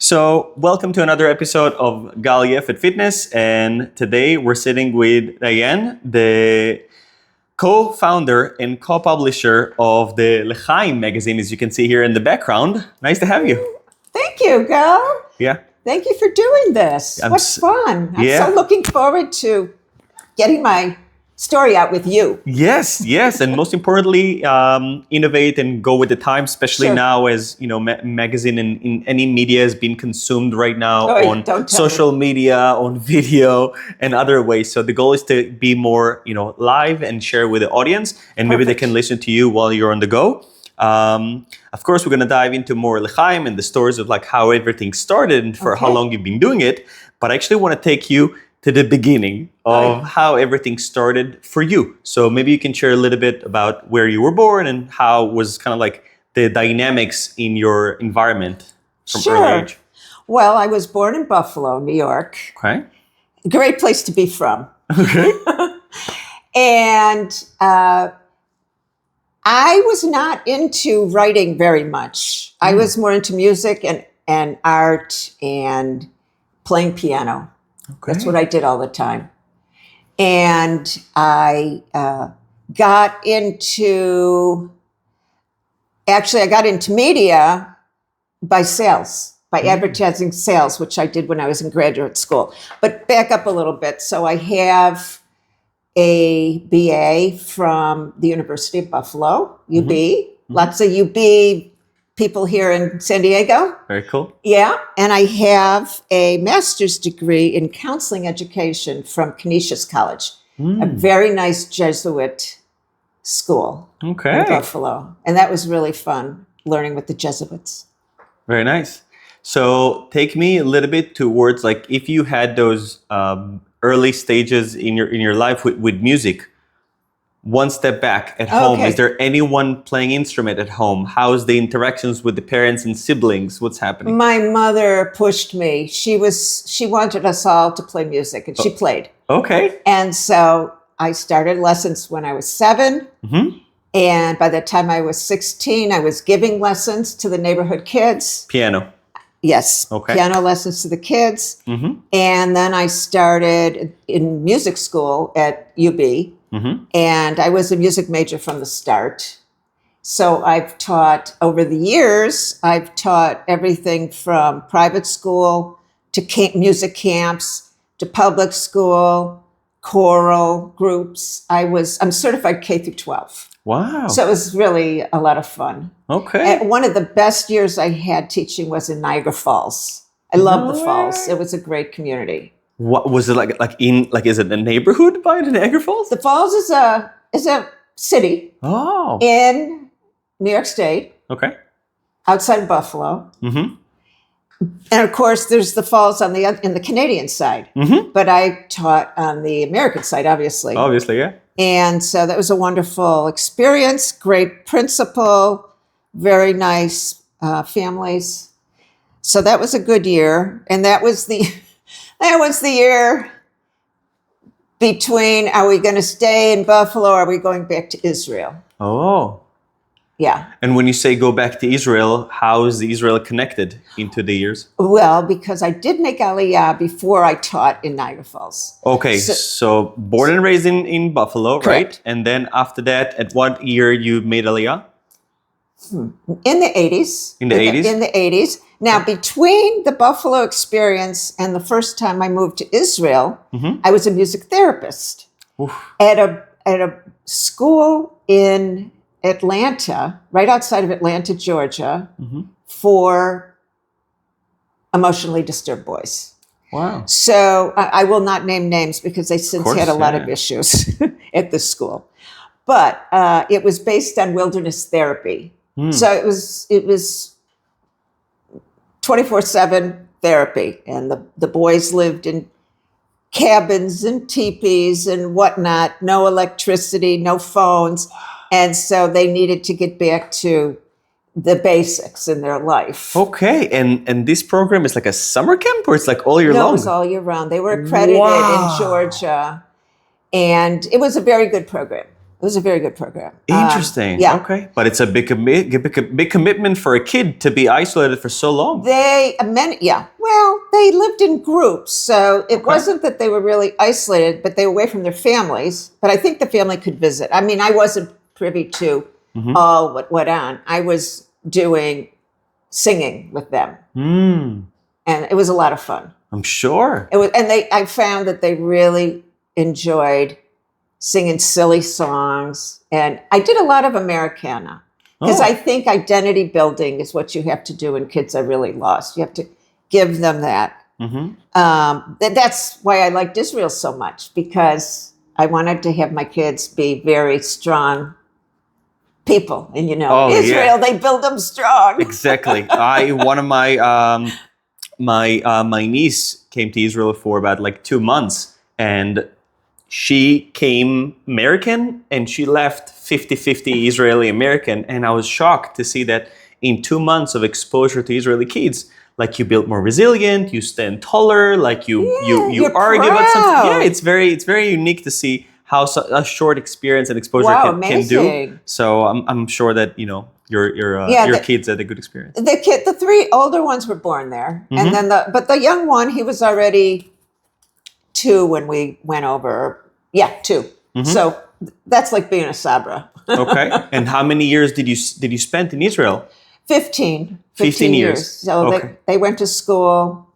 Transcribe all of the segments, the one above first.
So, welcome to another episode of Gal Yefet Fitness, and today we're sitting with Diane, the co-founder and co-publisher of the CHAIM magazine, as you can see here in the background. Nice to have you. Thank you, Gal. Yeah. Thank you for doing this. What's fun. I'm so looking forward to getting my story out with you. Yes. And most importantly, innovate and go with the times, especially now as, magazine and in any media is being consumed right now on social media, on video and other ways. So the goal is to be more, live and share with the audience, and maybe they can listen to you while you're on the go. Of course, we're going to dive into more L'chaim and the stories of like how everything started and for how long you've been doing it. But I actually want to take you to the beginning of how everything started for you. So maybe you can share a little bit about where you were born and how was kind of like the dynamics in your environment from early age. Well, I was born in Buffalo, New York. Okay. Great place to be from. Okay. And I was not into writing very much. I was more into music and art and playing piano. Okay. That's what I did all the time. And I got into media by sales, by advertising sales, which I did when I was in graduate school. But back up a little bit. So I have a BA from the University of Buffalo, UB. Lots of UB people here in San Diego. Very cool. Yeah. And I have a master's degree in counseling education from Canisius College, a very nice Jesuit school in Buffalo. And that was really fun, learning with the Jesuits. Very nice. So take me a little bit towards like if you had those early stages in your life with music. One step back at home. Is there anyone playing instrument at home? How's the interactions with the parents and siblings? What's happening? My mother pushed me. She wanted us all to play music, and she played. Okay. And so I started lessons when I was 7. And by the time I was 16, I was giving lessons to the neighborhood kids. Piano. Yes. Okay. Piano lessons to the kids. And then I started in music school at UB. And I was a music major from the start. So I've taught, over the years, I've taught everything from private school to music camps, to public school, choral groups. I'm certified K through 12. Wow. So it was really a lot of fun. Okay. And one of the best years I had teaching was in Niagara Falls. I love the Falls. It was a great community. What was it like is it a neighborhood by the Niagara Falls? The Falls is a city in New York State. Okay. Outside of Buffalo. And of course there's the falls in the Canadian side. But I taught on the American side, obviously. Obviously, yeah. And so that was a wonderful experience, great principal, very nice families. So that was a good year. And that was the year between, are we going to stay in Buffalo or are we going back to Israel? Oh. Yeah. And when you say go back to Israel, how is Israel connected into the years? Well, because I did make Aliyah before I taught in Niagara Falls. Okay, so born and raised in Buffalo, right? And then after that, at what year you made Aliyah? In the 80s. In the 80s? In the 80s. Now, between the Buffalo experience and the first time I moved to Israel, I was a music therapist at a school in Atlanta, right outside of Atlanta, Georgia, for emotionally disturbed boys. Wow. So I will not name names because they since had a lot of issues at the school. But it was based on wilderness therapy. So it was 24/7 therapy. And the boys lived in cabins and teepees and whatnot, no electricity, no phones. And so they needed to get back to the basics in their life. Okay. And this program is like a summer camp or it's like all year long? No, it was all year round. They were accredited in Georgia. And it was a very good program. It was a very good program. Interesting. Yeah. Okay. But it's a big commitment for a kid to be isolated for so long. They lived in groups. So it wasn't that they were really isolated, but they were away from their families. But I think the family could visit. I mean, I wasn't privy to all what went on. I was doing singing with them. And it was a lot of fun. I'm sure. I found that they really enjoyed singing silly songs. And I did a lot of Americana because I think identity building is what you have to do when kids are really lost. You have to give them that. That's why I liked Israel so much, because I wanted to have my kids be very strong people. And Israel, they build them strong. Exactly. One of my my niece came to Israel for about like 2 months, and she came American and she left 50-50 Israeli American. And I was shocked to see that in 2 months of exposure to Israeli kids, like you build more resilient, you stand taller, like you argue about something. Yeah, it's very unique to see how a short experience and exposure can do. So I'm sure that your kids had a good experience. The 3 older ones were born there, and then but the young one, he was already 2 when we went over. Yeah, 2. So that's like being a Sabra. Okay. And how many years did you spend in Israel? 15 years. So they went to school.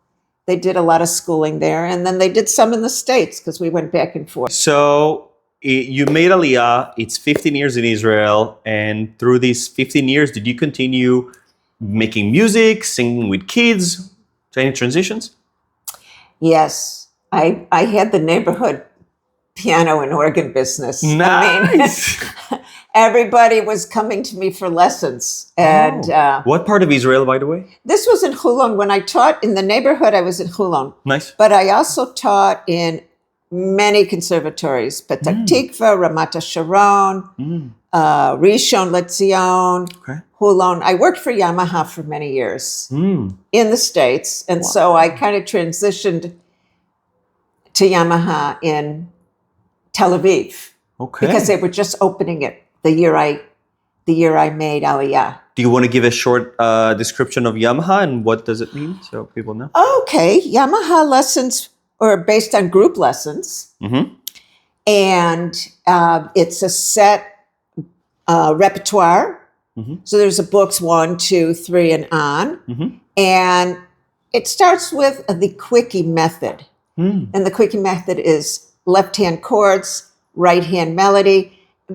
They did a lot of schooling there, and then they did some in the States because we went back and forth. So you made Aliyah. It's 15 years in Israel, and through these 15 years, did you continue making music, singing with kids? Any transitions? Yes, I had the neighborhood piano and organ business. Nice. I mean, everybody was coming to me for lessons. And what part of Israel, by the way? This was in Hulon. When I taught in the neighborhood, I was in Hulon. Nice. But I also taught in many conservatories: Petah Tikva, Ramat HaSharon, Rishon LeZion, Hulon. I worked for Yamaha for many years in the States, and so I kind of transitioned to Yamaha in Tel Aviv, because they were just opening it the year I made Aliyah. Do you want to give a short description of Yamaha and what does it mean, so people know? Okay, Yamaha lessons are based on group lessons, and it's a set repertoire. So there's a books 1, 2, 3, and on, and it starts with the quickie method, and the quickie method is left-hand chords, right-hand melody.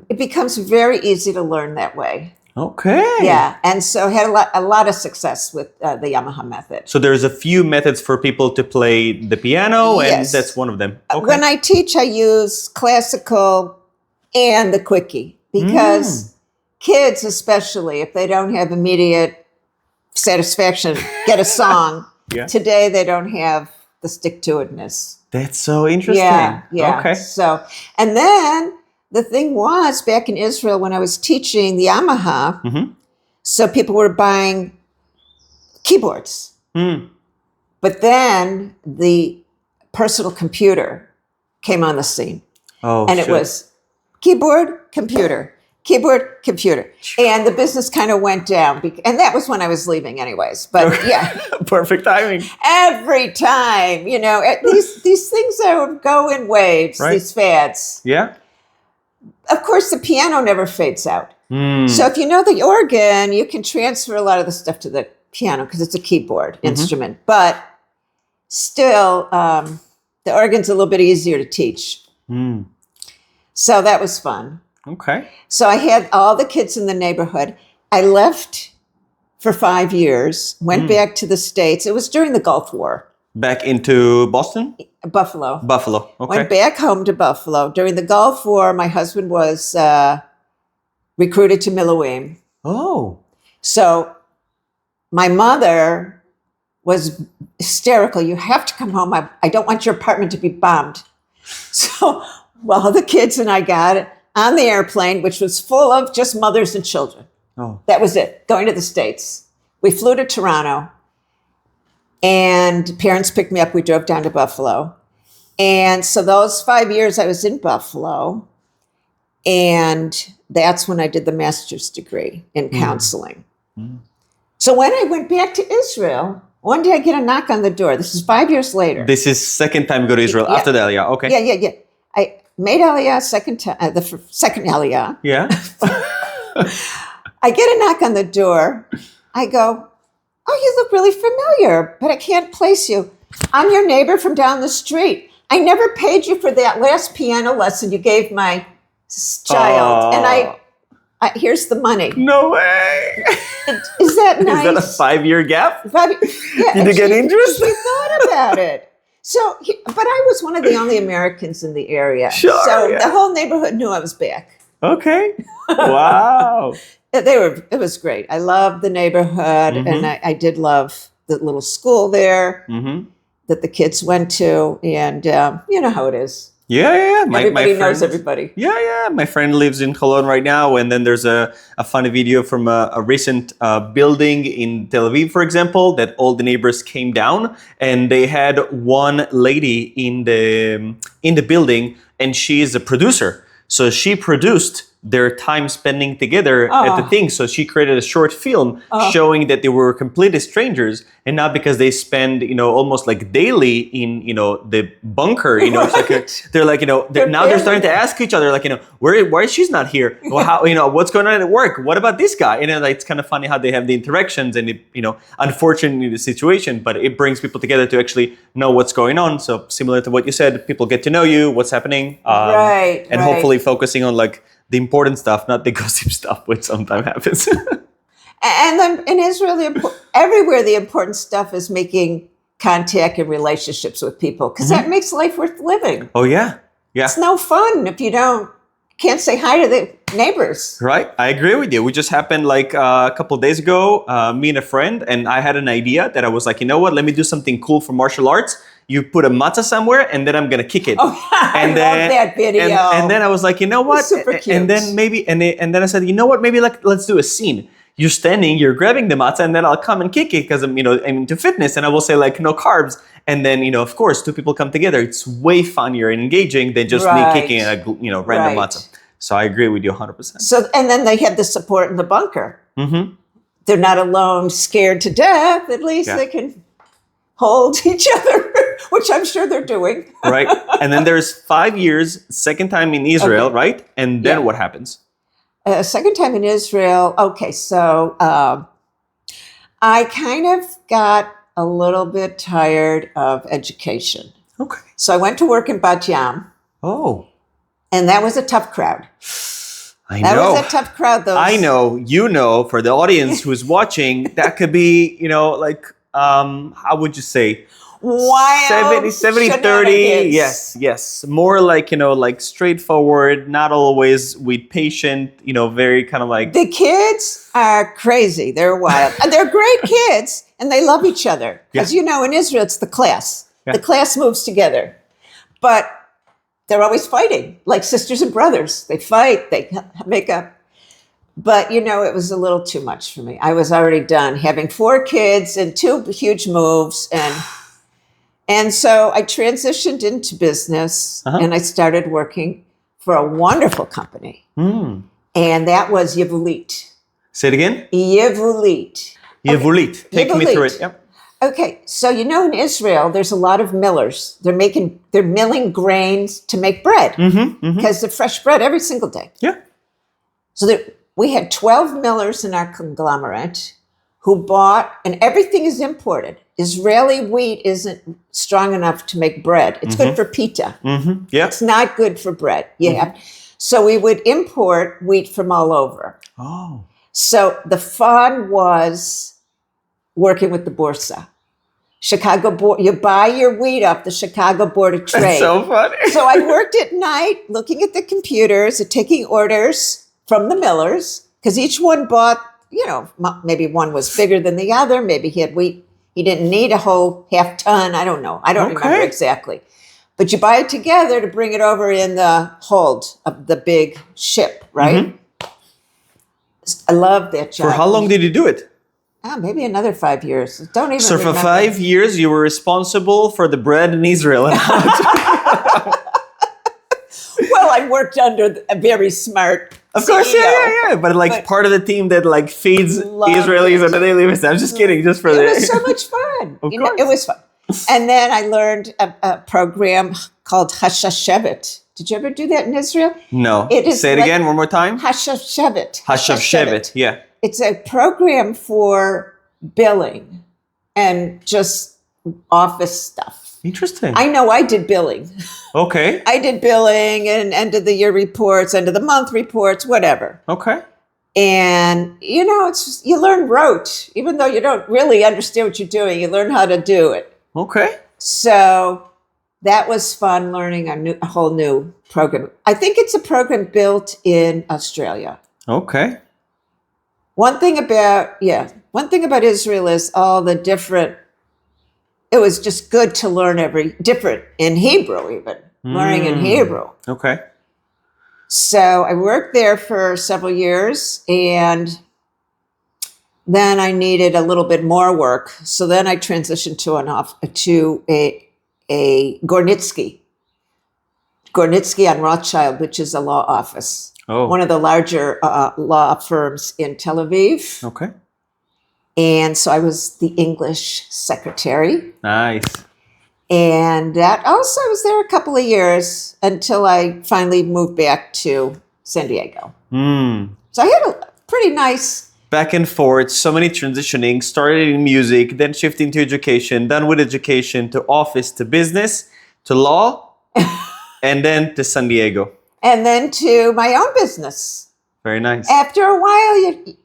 It becomes very easy to learn that way. Okay. Yeah, and so I had a lot of success with the Yamaha method. So there's a few methods for people to play the piano, and that's one of them. Okay. When I teach, I use classical and the quickie, because kids, especially, if they don't have immediate satisfaction, get a song. Today, they don't have the stick-to-itness. That's so interesting. Yeah. Okay. So, and then the thing was, back in Israel when I was teaching the Yamaha, so people were buying keyboards. But then the personal computer came on the scene. And it was keyboard, computer. And the business kind of went down. And that was when I was leaving anyways. But Perfect timing. Every time, these things that go in waves, these fads. Yeah. Of course, the piano never fades out. So if you know the organ, you can transfer a lot of the stuff to the piano because it's a keyboard instrument. But still, the organ's a little bit easier to teach. So that was fun. Okay. So I had all the kids in the neighborhood. I left for 5 years, went back to the States. It was during the Gulf War. Back into Boston? Buffalo. Okay. Went back home to Buffalo. During the Gulf War, my husband was recruited to Miluim. Oh. So my mother was hysterical. You have to come home. I don't want your apartment to be bombed. So the kids and I got it on the airplane, which was full of just mothers and children. That was it, going to the States. We flew to Toronto, and parents picked me up. We drove down to Buffalo. And so those 5 years I was in Buffalo, And that's when I did the master's degree in counseling. So when I went back to Israel, one day I get a knock on the door. This is 5 years later. This is second time you go to Israel after the Aliyah. Okay. Yeah. I made Aliyah second time, second Aliyah. Yeah. I get a knock on the door. I go, oh, you look really familiar, but I can't place you. I'm your neighbor from down the street. I never paid you for that last piano lesson you gave my child. And I here's the money. No way. Is that nice? Is that a 5-year gap? Yeah. Did you get interest? She thought about it. So, but I was one of the only Americans in the area. Sure. So the whole neighborhood knew I was back. Okay. Wow. It was great. I loved the neighborhood, and I did love the little school there that the kids went to, and you know how it is. Yeah. Everybody knows everybody. Yeah. My friend lives in Cologne right now, and then there's a funny video from a recent building in Tel Aviv, for example, that all the neighbors came down, and they had one lady in the building, and she is a producer. So she produced their time spending together at the thing. So she created a short film showing that they were completely strangers, and not because they spend, almost like daily in, the bunker, it's like they're like, they're starting to ask each other, like, why she's not here? Well, how, what's going on at work? What about this guy? Like, it's kind of funny how they have the interactions, and it, unfortunately the situation, but it brings people together to actually know what's going on. So similar to what you said, people get to know you, what's happening, and hopefully focusing on like the important stuff, not the gossip stuff, which sometimes happens. And then in Israel, everywhere the important stuff is making contact and relationships with people, because that makes life worth living. Oh, yeah. It's no fun if you can't say hi to the neighbors. Right. I agree with you. We just happened like a couple of days ago, me and a friend, and I had an idea that I was like, you know what, let me do something cool for martial arts. You put a matzah somewhere, and then I'm gonna kick it. Oh, I love that video. And then I was like, you know what? Super cute. And then I said, you know what? Maybe let's do a scene. You're standing, you're grabbing the matzah, and then I'll come and kick it because I'm into fitness, and I will say like no carbs. And then of course, two people come together. It's way funnier and engaging than just me kicking a random matzah. So I agree with you 100%. So and then they have the support in the bunker. They're not alone, scared to death. At least they can hold each other, which I'm sure they're doing. Right. And then there's 5 years, second time in Israel, right? And then what happens? Second time in Israel. Okay, so I kind of got a little bit tired of education. Okay. So I went to work in Bat Yam. Oh. And that was a tough crowd. I know. That was a tough crowd, though. I know, for the audience who's watching, that could be, like, how would you say? Wild 70-30. Yes. More like, like straightforward, not always with patient, very kind of like. The kids are crazy. They're wild. And they're great kids, and they love each other. Because, in Israel, it's the class. Yeah. The class moves together. But they're always fighting, like sisters and brothers. They fight, they make up. But, it was a little too much for me. I was already done having 4 kids and 2 huge moves. And so I transitioned into business, and I started working for a wonderful company. And that was Yevulit. Say it again? Yevulit. Yevulit. Take me through it. Yep. Okay, so in Israel, there's a lot of millers. They're milling grains to make bread because they're fresh bread every single day. Yeah. So we had 12 millers in our conglomerate who bought, and everything is imported. Israeli wheat isn't strong enough to make bread. It's good for pita. Yeah. It's not good for bread. So we would import wheat from all over. Oh. So the fun was working with the Borsa. You buy your wheat off the Chicago Board of Trade. That's so funny. So I worked at night looking at the computers and taking orders from the millers, because each one bought, maybe one was bigger than the other. Maybe he had wheat. He didn't need a whole half ton. I don't know. I don't remember exactly. But you buy it together to bring it over in the hold of the big ship, right? I love that job. For how long did you do it? Maybe another 5 years. Don't even So remember. for 5 years, you were responsible for the bread in Israel. Well, Well, I worked under a very smart Of course, yeah. But part of the team that feeds Israelis on a daily basis. I'm just kidding, just for It was so much fun. Of course. It was fun. And then I learned a program called Hashashevet. Did you ever do that in Israel? No. Say it again one more time. Hashashevet. Hashashevet, yeah. It's a program for billing and just office stuff. Interesting. I know I did billing. Okay. I did billing and end of the year reports, end of the month reports, whatever. Okay. And, it's just, you learn rote. Even though you don't really understand what you're doing, you learn how to do it. Okay. So that was fun, learning a whole new program. I think it's a program built in Australia. Okay. One thing about Israel is all the different, it was just good to learn different in Hebrew even, learning in Hebrew. Okay. So I worked there for several years, and then I needed a little bit more work. So then I transitioned to a Gornitsky on Rothschild, which is a law office. Oh. One of the larger law firms in Tel Aviv. Okay. And so I was the English secretary. Nice. And that also I was there a couple of years until I finally moved back to San Diego. So I had a pretty nice... Back and forth, so many transitioning, started in music, then shifting to education, done with education, to office, to business, to law, and then to San Diego. And then to my own business. Very nice. After a while, you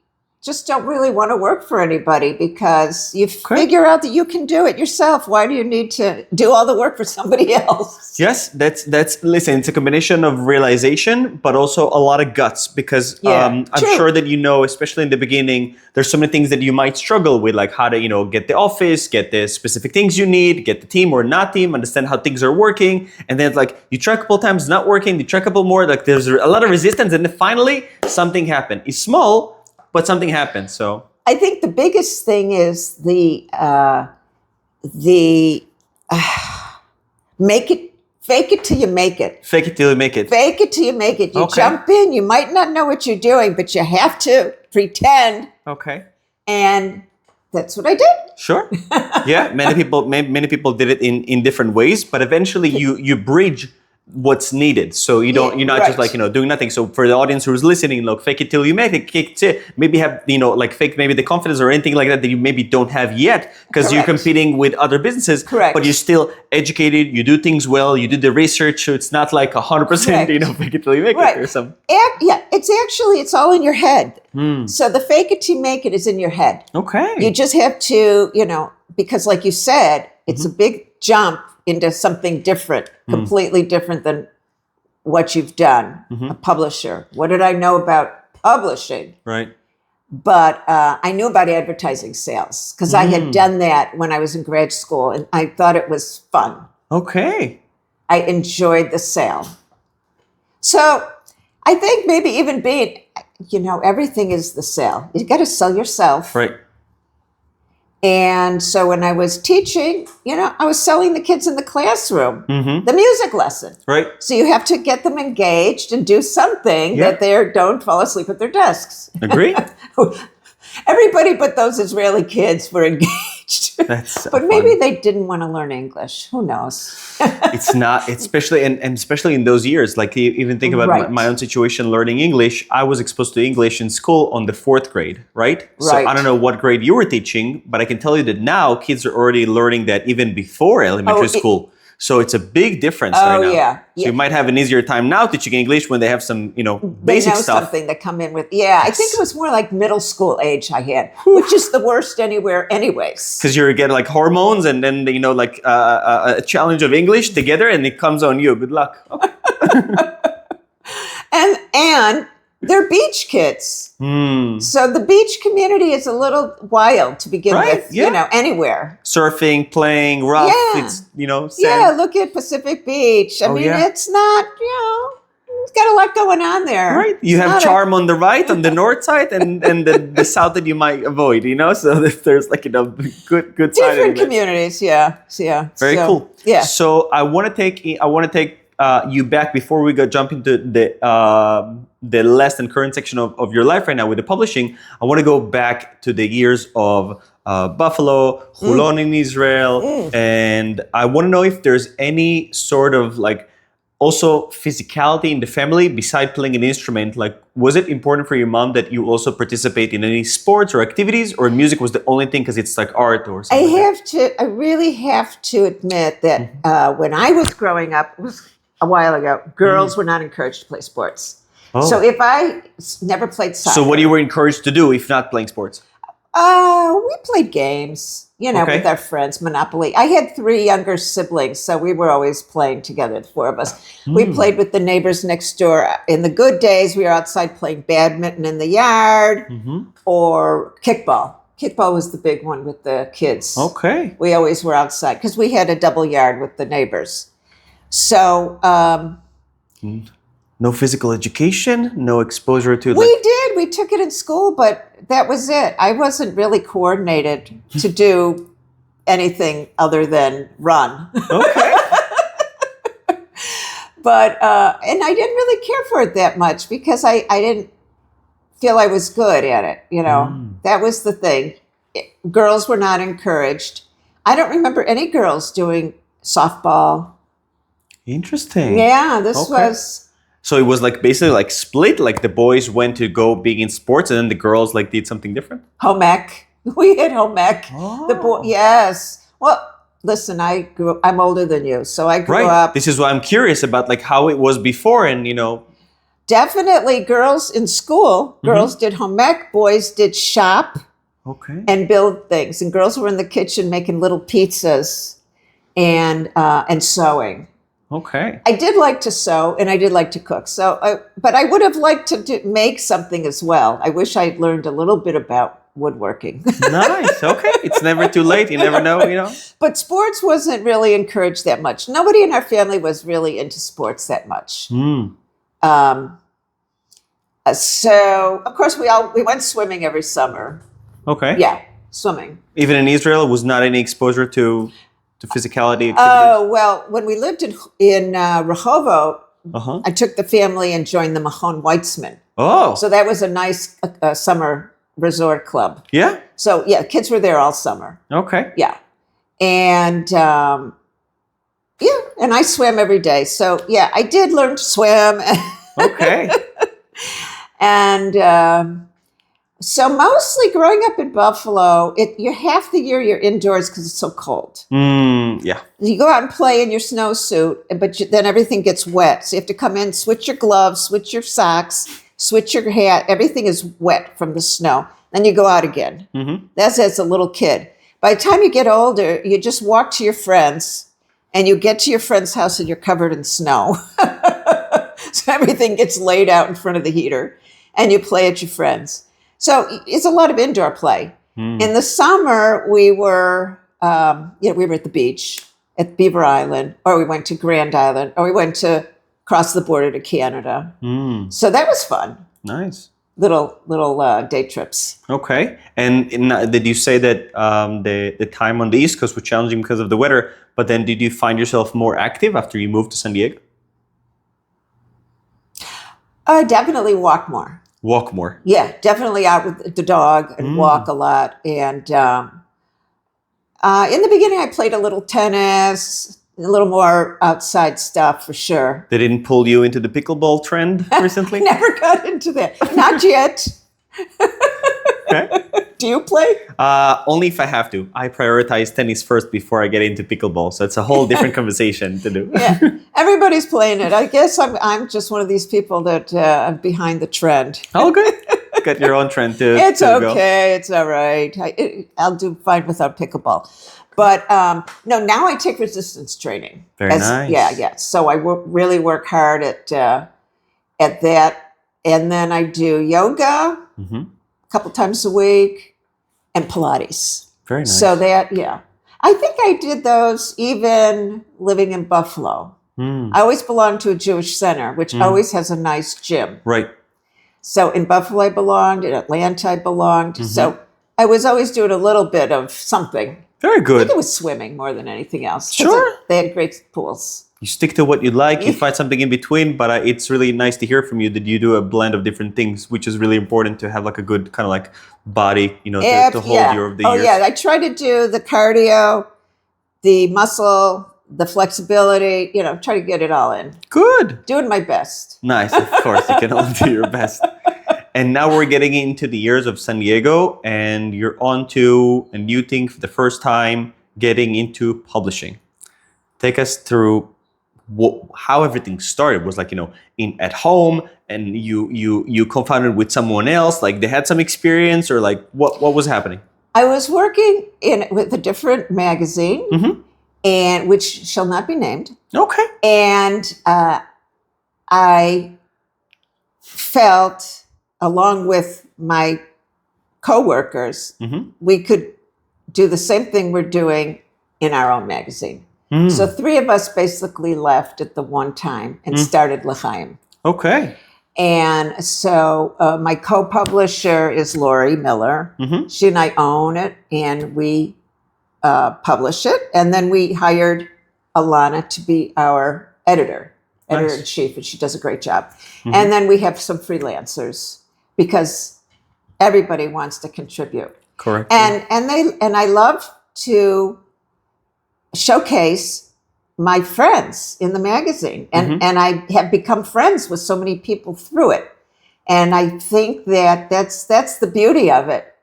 just don't really want to work for anybody because you figure out that you can do it yourself. Why do you need to do all the work for somebody else? Yes, listen, it's a combination of realization, but also a lot of guts because I'm sure that especially in the beginning, there's so many things that you might struggle with, like how to, get the office, get the specific things you need, get the team or not team, understand how things are working. And then it's you try a couple times, not working, you try a couple more, there's a lot of resistance. And then finally something happened. It's small, but something happened. So I think the biggest thing is fake it till you make it. Fake it till you make it. Fake it till you make it. You jump in, you might not know what you're doing, but you have to pretend. Okay. And that's what I did. Sure. Yeah. Many people did it in different ways, but eventually you bridge what's needed. So you're not just doing nothing. So for the audience who's listening, look, fake it till you make it. Maybe have, fake maybe the confidence or anything like that you maybe don't have yet because you're competing with other businesses. Correct. But you're still educated. You do things well. You do the research. So it's not 100%, fake it till you make it or something. It's all in your head. So the fake it till you make it is in your head. Okay. You just have to, because like you said, it's a big jump into something different, completely different than what you've done, a publisher. What did I know about publishing? Right. But I knew about advertising sales because I had done that when I was in grad school, and I thought it was fun. Okay. I enjoyed the sale. So I think maybe even being, everything is the sale. You got to sell yourself. Right. And so when I was teaching, I was selling the kids in the classroom, the music lesson. Right. So you have to get them engaged and do something that they don't fall asleep at their desks. Agree. Everybody but those Israeli kids were engaged. That's so but maybe they didn't want to learn English. Who knows? It's not, especially and especially in those years. Even think about my own situation learning English. I was exposed to English in school on the 4th grade, right? So I don't know what grade you were teaching, but I can tell you that now kids are already learning that even before elementary school. So it's a big difference right now. Yeah. So you might have an easier time now teaching English when they have some, basic they know stuff. Something that come in with. Yeah, I think it was more like middle school age I had, which is the worst anywhere anyways. Because you get hormones and then, a challenge of English together and it comes on you. Good luck. Okay. and they're beach kids. So the beach community is a little wild to begin with, anywhere. Surfing, playing, rough, it's, sand. Yeah, look at Pacific Beach. I mean, it's not, it's got a lot going on there. Right. You have charm on the right, on the north side, and the south that you might avoid, So there's good side. Different communities, yeah. Very cool. Yeah. So I want to take you back before we jump into the less than current section of your life right now with the publishing. I want to go back to the years of Buffalo, Hulon in Israel, and I want to know if there's any sort of like also physicality in the family beside playing an instrument. Like, was it important for your mom that you also participate in any sports or activities, or music was the only thing because it's like art or something? I really have to admit that when I was growing up, it was a while ago, girls were not encouraged to play sports. Oh. So if I never played soccer. So what you were encouraged to do if not playing sports? We played games, with our friends, Monopoly. I had 3 younger siblings, so we were always playing together, the 4 of us. We played with the neighbors next door. In the good days, we were outside playing badminton in the yard or kickball. Kickball was the big one with the kids. Okay. We always were outside because we had a double yard with the neighbors. So... No physical education, no exposure to... We did. We took it in school, but that was it. I wasn't really coordinated to do anything other than run. Okay. But, and I didn't really care for it that much because I didn't feel I was good at it, That was the thing. Girls were not encouraged. I don't remember any girls doing softball. Interesting. Yeah, this was... So it was like basically like split, like the boys went to go big in sports and then the girls like did something different? Home ec. We had home ec. Oh. Yes. Well, listen, I'm older than you, so I grew up. This is why I'm curious about like how it was before and Definitely girls in school, girls did home ec, boys did shop and build things. And girls were in the kitchen making little pizzas and sewing. Okay. I did like to sew and I did like to cook. But I would have liked to make something as well. I wish I'd learned a little bit about woodworking. Nice. Okay. It's never too late. You never know, But sports wasn't really encouraged that much. Nobody in our family was really into sports that much. So, of course, we went swimming every summer. Okay. Yeah, swimming. Even in Israel, was not any exposure to physicality activities? Oh, well, when we lived in Rehovot, I took the family and joined the Mahon Weitzman. Oh. So that was a nice summer resort club. Yeah? So, yeah, kids were there all summer. Okay. Yeah. And, and I swam every day. So, yeah, I did learn to swim. Okay. And... So mostly growing up in Buffalo, you're half the year you're indoors because it's so cold. Yeah. You go out and play in your snowsuit, but then everything gets wet. So you have to come in, switch your gloves, switch your socks, switch your hat. Everything is wet from the snow. Then you go out again. That's as a little kid. By the time you get older, you just walk to your friends and you get to your friend's house and you're covered in snow. So everything gets laid out in front of the heater and you play at your friends. So it's a lot of indoor play. In the summer, we were at the beach at Beaver Island, or we went to Grand Island, or we went to cross the border to Canada. So that was fun. Nice. Little day trips. Okay. And did you say that the time on the East Coast was challenging because of the weather, but then did you find yourself more active after you moved to San Diego? Definitely walk more. Walk more. Yeah, definitely out with the dog and walk a lot. And in the beginning, I played a little tennis, a little more outside stuff for sure. They didn't pull you into the pickleball trend recently? Never got into that. Not yet. Okay. Do you play? Only if I have to. I prioritize tennis first before I get into pickleball. So it's a whole different conversation to do. Yeah, everybody's playing it. I guess I'm just one of these people that I'm behind the trend. Oh, good. Got your own trend too. It's okay. It's all right. I'll do fine without pickleball. But no, now I take resistance training. Very nice. Yeah. So I really work hard at that. And then I do yoga a couple times a week and Pilates. Very nice. So I think I did those even living in Buffalo. I always belonged to a Jewish center, which always has a nice gym. Right. So in Buffalo I belonged, in Atlanta I belonged. So I was always doing a little bit of something. Very good. I think it was swimming more than anything else. Sure. They had great pools. you stick to what you like, you find something in between, but it's really nice to hear from you that you do a blend of different things, which is really important to have like a good kind of like body, you know, to hold you over the years. I try to do the cardio, the muscle, the flexibility, you know, try to get it all in. Good. Doing my best. Nice, of course, you can only do your best. And now we're getting into the years of San Diego, and you're on to a new thing for the first time, getting into publishing. Take us through how everything started. Was like, you know, at home, and you co-founded with someone else, like they had some experience, or like what was happening? I was working with a different magazine, and which shall not be named. Okay. And I felt, along with my coworkers, we could do the same thing we're doing in our own magazine. So 3 of us basically left at the one time and started CHAIM. Okay. And so my co-publisher is Laurie Miller. She and I own it, and we publish it. And then we hired Alana to be our editor-in-chief, and she does a great job. And then we have some freelancers, because everybody wants to contribute. Correct. And I love to showcase my friends in the magazine, and I have become friends with so many people through it. And I think that that's the beauty of it,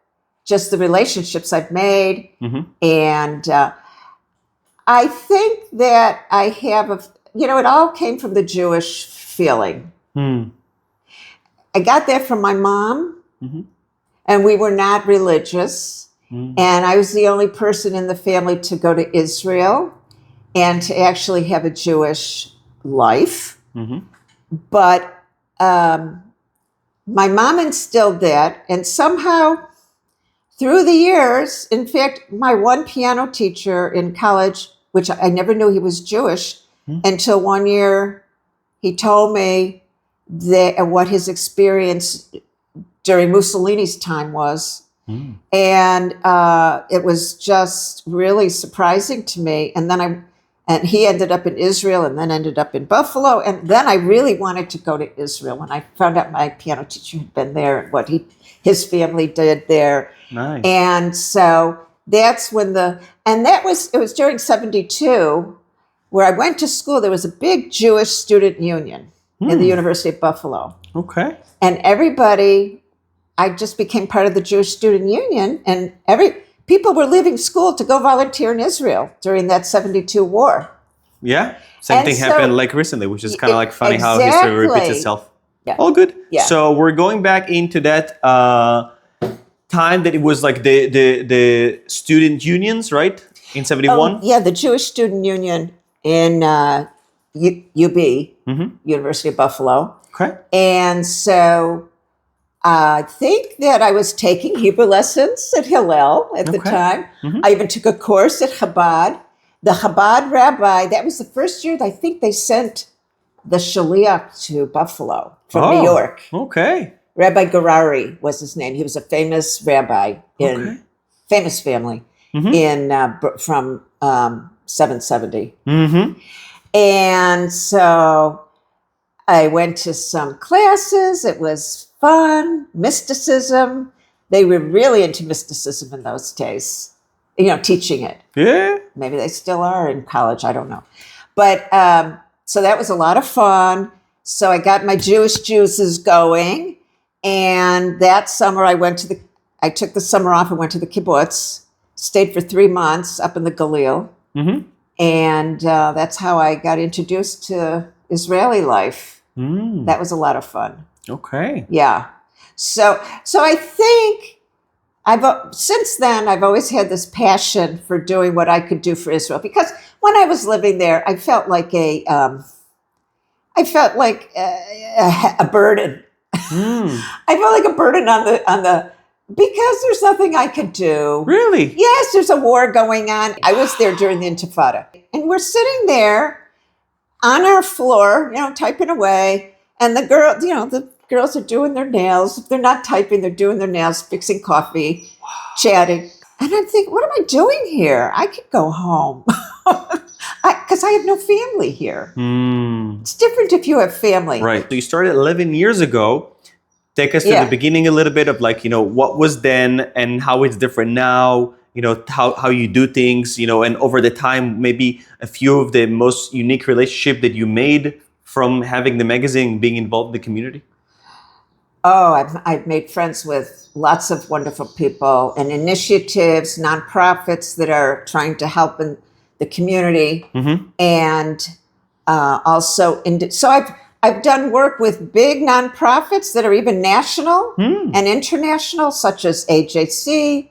just the relationships I've made. And I think that I have it all came from the Jewish feeling. I got that from my mom, and we were not religious. And I was the only person in the family to go to Israel and to actually have a Jewish life. But my mom instilled that, and somehow through the years, in fact, my one piano teacher in college, which I never knew he was Jewish until one year he told me what his experience during Mussolini's time was. And it was just really surprising to me. And then he ended up in Israel, and then ended up in Buffalo. And then I really wanted to go to Israel when I found out my piano teacher had been there, and what his family did there. Nice. And so that's when it was during 1972, where I went to school. There was a big Jewish student union in the University of Buffalo. Okay. And I just became part of the Jewish Student Union, and people were leaving school to go volunteer in Israel during that 1972 war. Yeah. Same thing happened like recently, which is kind of like funny how history repeats itself. Yeah. All good. Yeah. So we're going back into that time that it was like the student unions, right? In 1971? Yeah, the Jewish Student Union in UB, University of Buffalo. Okay. And so I think that I was taking Hebrew lessons at Hillel at the time. I even took a course at Chabad. The Chabad rabbi, that was the first year I think they sent the Shaliach to Buffalo from New York. Okay. Rabbi Garari was his name. He was a famous rabbi famous family from 770. And so I went to some classes. It was fun. Mysticism. They were really into mysticism in those days, teaching it. Yeah. Maybe they still are in college. I don't know. But so that was a lot of fun. So I got my Jewish juices going. And that summer I took the summer off and went to the kibbutz, stayed for 3 months up in the Galil. And that's how I got introduced to Israeli life. That was a lot of fun. Okay. Yeah. So I think since then I've always had this passion for doing what I could do for Israel, because when I was living there, I felt like a burden. I felt like a burden on the because there's nothing I could do. Really? Yes, there's a war going on. I was there during the Intifada, and we're sitting there on our floor, typing away, and the girls are doing their nails. If they're not typing, they're doing their nails, fixing coffee, chatting. And I'm thinking, what am I doing here? I could go home. Because I have no family here. It's different if you have family. Right. So you started 11 years ago. Take us to the beginning a little bit of like, what was then and how it's different now, how you do things, and over the time, maybe a few of the most unique relationship that you made from having the magazine, being involved in the community. Oh, I've made friends with lots of wonderful people and initiatives, nonprofits that are trying to help in the community. And also, so I've done work with big nonprofits that are even national and international, such as AJC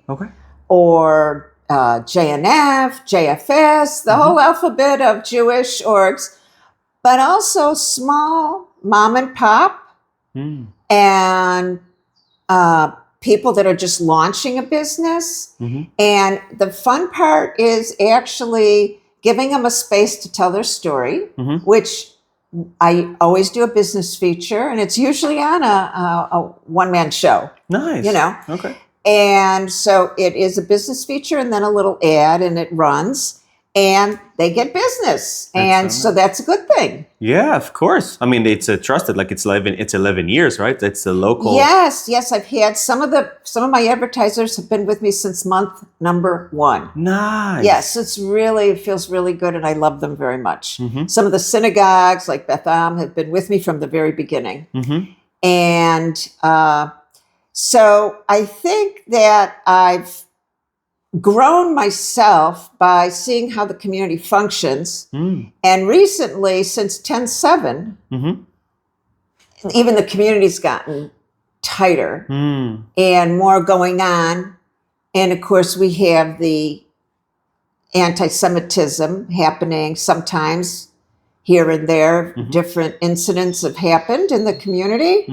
or JNF, JFS, the whole alphabet of Jewish orgs, but also small mom and pop and people that are just launching a business. And the fun part is actually giving them a space to tell their story, which I always do a business feature, and it's usually on a one-man show. Nice. Okay. And so it is a business feature and then a little ad, and it runs, and they get business. So that's a good thing. Yeah, of course. I mean, it's trusted, like it's 11 years, right? That's a local. Yes. I've had some of my advertisers have been with me since month number 1. Nice. Yes, it feels really good, and I love them very much. Some of the synagogues, like Beth Am, have been with me from the very beginning. And so I think that I've grown myself by seeing how the community functions. And recently, since 10/7, even the community's gotten tighter and more going on. And of course, we have the anti-Semitism happening sometimes here and there. Different incidents have happened in the community.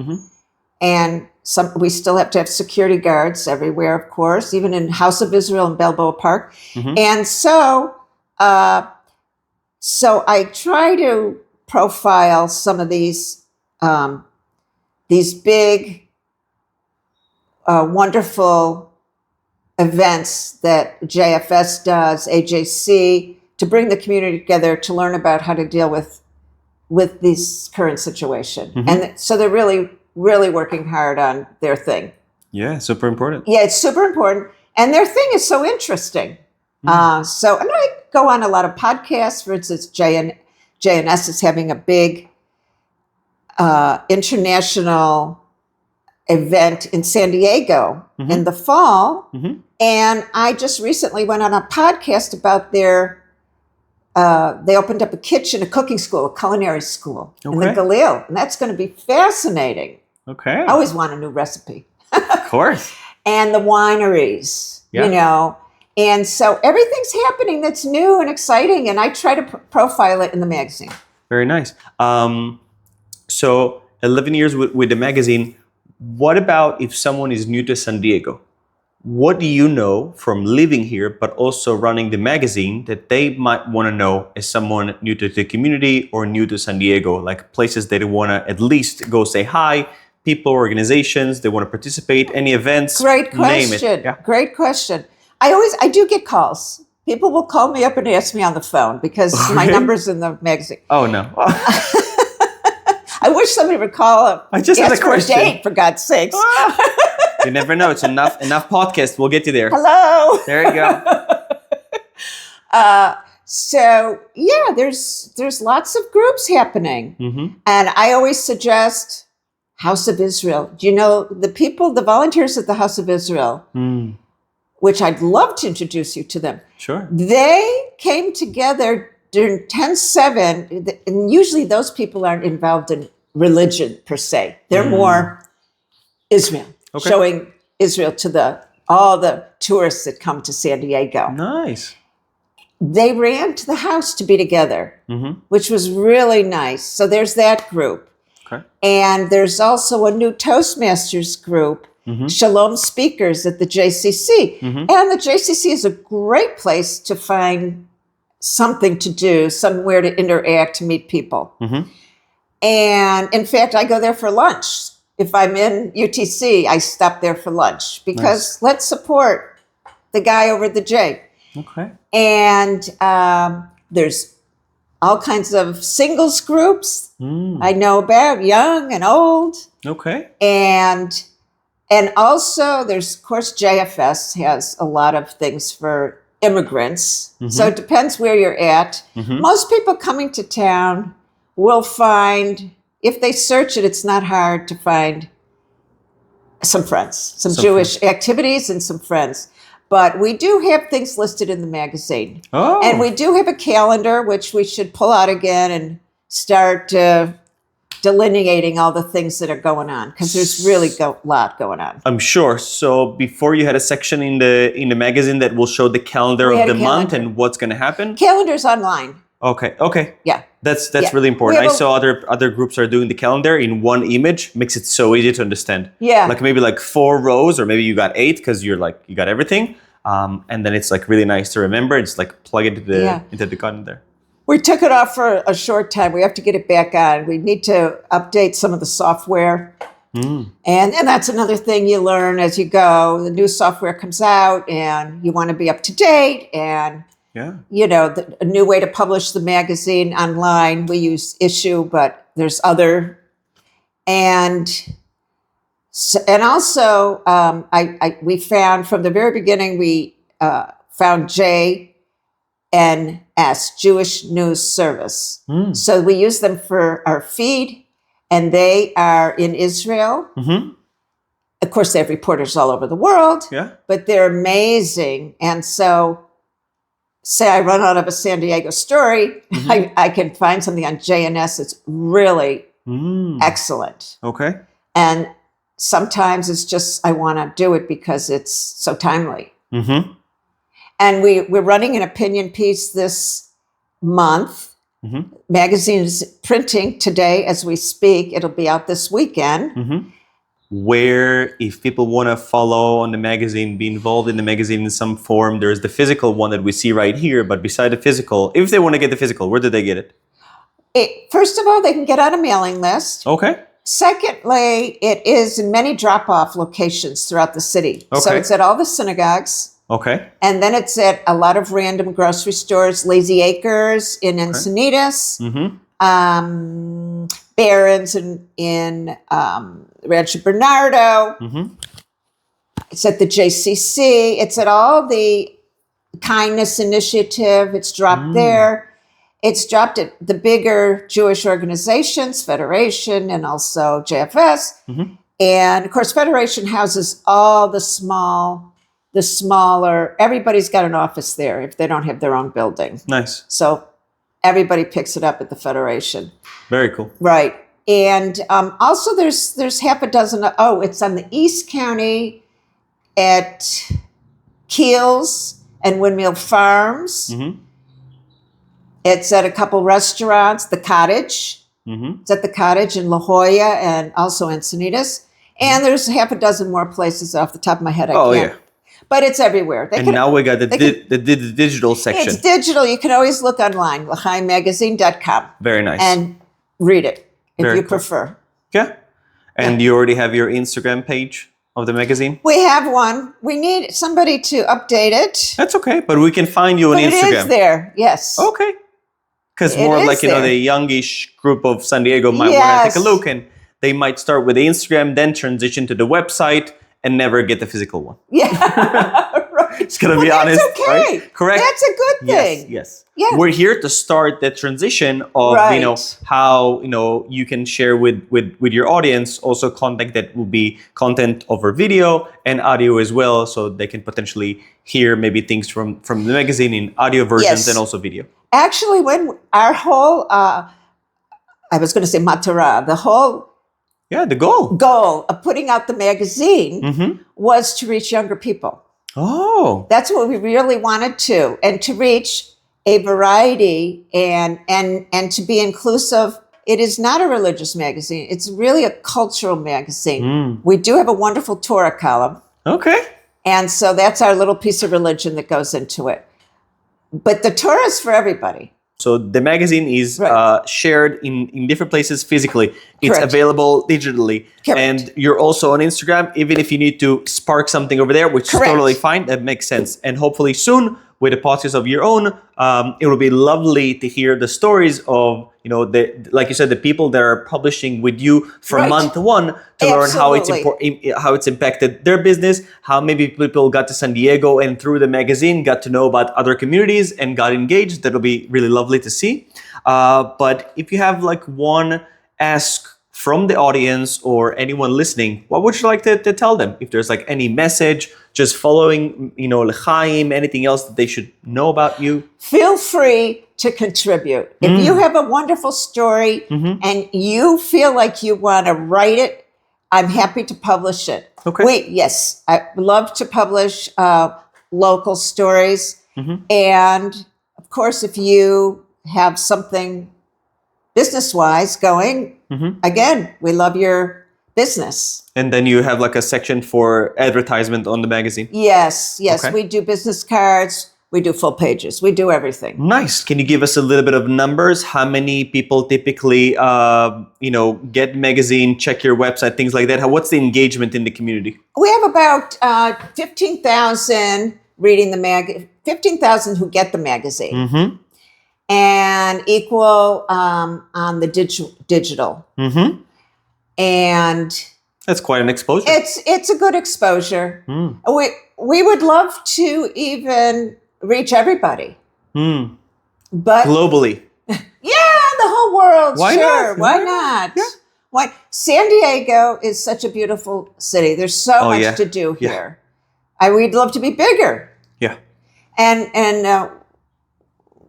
And we still have to have security guards everywhere, of course, even in House of Israel in Balboa Park. And so I try to profile some of these big, wonderful events that JFS does, AJC, to bring the community together to learn about how to deal with this current situation. And so they're really working hard on their thing. Yeah, super important. Yeah, it's super important. And their thing is so interesting. And I go on a lot of podcasts. For instance, JNS is having a big international event in San Diego in the fall. And I just recently went on a podcast about they opened up a cooking school, a culinary school in the Galil. And that's going to be fascinating. Okay. I always want a new recipe. Of course. And the wineries, And so everything's happening that's new and exciting. And I try to profile it in the magazine. Very nice. So 11 years with the magazine. What about if someone is new to San Diego? What do you know from living here, but also running the magazine, that they might want to know as someone new to the community or new to San Diego, like places they want to at least go say hi, people, organizations, they want to participate, any events? Great question. Name it. Yeah. Great question. I do get calls. People will call me up and ask me on the phone because my number's in the magazine. Oh, no. I wish somebody would call up. I just had a question. For a date, for God's sakes. You never know. It's enough podcasts. We'll get you there. Hello. There you go. So yeah, there's lots of groups happening. And I always suggest House of Israel. Do you know the volunteers at the House of Israel, which I'd love to introduce you to them. Sure. They came together during 10/7, and usually those people aren't involved in religion per se. They're more Israel. Showing Israel to all the tourists that come to San Diego. Nice. They ran to the house to be together, which was really nice. So there's that group. Okay. And there's also a new Toastmasters group, Shalom Speakers at the JCC. And the JCC is a great place to find something to do, somewhere to interact, to meet people. And in fact, I go there for lunch. If I'm in UTC, I stop there for lunch because let's support the guy over at the J. Okay. And there's all kinds of singles groups I know about, young and old. Okay. And also there's, of course, JFS has a lot of things for immigrants. So it depends where you're at. Most people coming to town will find, if they search it, it's not hard to find some friends, some Jewish activities and some friends. But we do have things listed in the magazine. Oh. And we do have a calendar, which we should pull out again and start delineating all the things that are going on, because there's really a lot going on. I'm sure. So before you had a section in the magazine that will show the calendar of the month and what's going to happen? Calendar's online. Okay. Yeah. That's really important. I saw other groups are doing the calendar in one image. Makes it so easy to understand. Yeah. Like maybe like 4 rows, or maybe you got 8 because you got everything. And then it's like really nice to remember. It's like plug it into the calendar. We took it off for a short time. We have to get it back on. We need to update some of the software. And that's another thing you learn as you go. The new software comes out and you want to be up to date. And, a new way to publish the magazine online. We use Issue, but there's other. And also, we found from the very beginning, we found JNS, Jewish News Service. So we use them for our feed, and they are in Israel. Of course, they have reporters all over the world, but they're amazing. And so, say I run out of a San Diego story, I can find something on JNS that's really excellent. Okay. And sometimes it's just, I want to do it because it's so timely. And we're running an opinion piece this month. Magazine is printing today as we speak. It'll be out this weekend. Where, if people want to follow on the magazine, be involved in the magazine in some form, there's the physical one that we see right here. But beside the physical, if they want to get the physical, where do they get it? First of all, they can get on a mailing list. Okay. Secondly, it is in many drop-off locations throughout the city. Okay. So it's at all the synagogues. Okay. And then it's at a lot of random grocery stores, Lazy Acres in Encinitas, Barron's in Rancho Bernardo. It's at the JCC. It's at all the Kindness Initiative. It's dropped there. It's dropped at the bigger Jewish organizations, Federation, and also JFS. And of course, Federation houses all the smaller, everybody's got an office there if they don't have their own building. Nice. So everybody picks it up at the Federation. Very cool. Right. And also there's half a dozen, it's on the East County at Keels and Windmill Farms. It's at a couple restaurants, the Cottage. It's at the Cottage in La Jolla and also Encinitas. And there's half a dozen more places off the top of my head. I can't. But it's everywhere. Now we got the digital section. It's digital. You can always look online, LachaiMagazine.com. Very nice. And read it if Very you cool. prefer. Yeah. And you already have your Instagram page of the magazine? We have one. We need somebody to update it. That's okay. But we can find you on Instagram. It is there. Yes. Okay. Because more like, the youngish group of San Diego might want to take a look, and they might start with the Instagram, then transition to the website, and never get the physical one. Yeah, right. It's going to be honest. That's okay. Right? Correct? That's a good thing. Yes. Yeah. We're here to start the transition of, how, you can share with your audience also content that will be content over video and audio as well, so they can potentially hear maybe things from the magazine in audio versions and also video. Actually, when our whole, I was going to say matara, the whole the goal of putting out the magazine was to reach younger people. Oh. That's what we really wanted to, and to reach a variety and to be inclusive. It is not a religious magazine. It's really a cultural magazine. We do have a wonderful Torah column. Okay. And so that's our little piece of religion that goes into it. But the Torah is for everybody. So the magazine is shared in different places physically. It's Correct. available digitally. Correct. And you're also on Instagram, even if you need to spark something over there, which Correct. is totally fine. That makes sense. And hopefully soon with a podcast of your own, it would be lovely to hear the stories of, like you said, the people that are publishing with you from month one to learn how it's impacted their business, how maybe people got to San Diego and through the magazine got to know about other communities and got engaged. That'll be really lovely to see. But if you have like one ask from the audience or anyone listening, what would you like to tell them? If there's like any message, just following, CHAIM, anything else that they should know about you? Feel free to contribute. If you have a wonderful story and you feel like you want to write it, I'm happy to publish it. Okay. Yes, I love to publish local stories. And of course, if you have something business-wise going, again, we love your business. And then you have like a section for advertisement on the magazine. Yes. Okay. We do business cards. We do full pages. We do everything. Nice. Can you give us a little bit of numbers? How many people typically, get magazine, check your website, things like that? What's the engagement in the community? We have about 15,000 reading the magazine, 15,000 who get the magazine. And equal on the digital. And that's quite an exposure. It's a good exposure. We would love to even reach everybody. But globally. Yeah, the whole world. Why sure. not? Why not? Yeah. Why? San Diego is such a beautiful city. There's so much to do here. We'd love to be bigger. Yeah. And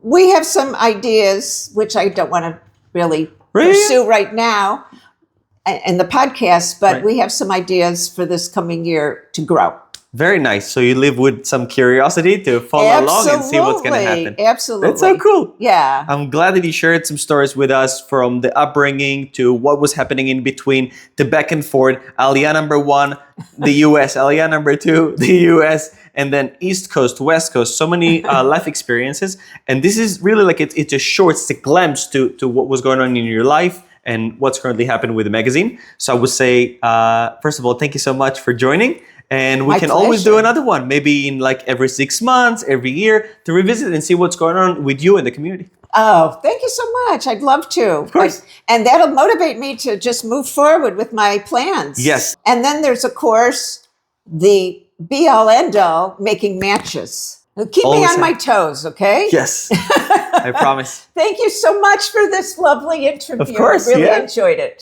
we have some ideas, which I don't want to really pursue right now in the podcast, but we have some ideas for this coming year to grow. Very nice. So you live with some curiosity to follow along and see what's going to happen. Absolutely. That's so cool. Yeah. I'm glad that you shared some stories with us from the upbringing to what was happening in between, the back and forth, Aliyah number 1, the US, Aliyah number 2, the US, and then East Coast, West Coast, so many life experiences. And this is really like, it's a short, it's a glimpse to what was going on in your life and what's currently happening with the magazine. So I would say, first of all, thank you so much for joining. And we can always do another one, maybe in like every 6 months, every year, to revisit and see what's going on with you and the community. Oh, thank you so much. I'd love to. Of course. And that'll motivate me to just move forward with my plans. Yes. And then there's, of course, the be-all, end-all, making matches. Keep me on my toes, okay? Yes, I promise. Thank you so much for this lovely interview. Of course, I really enjoyed it.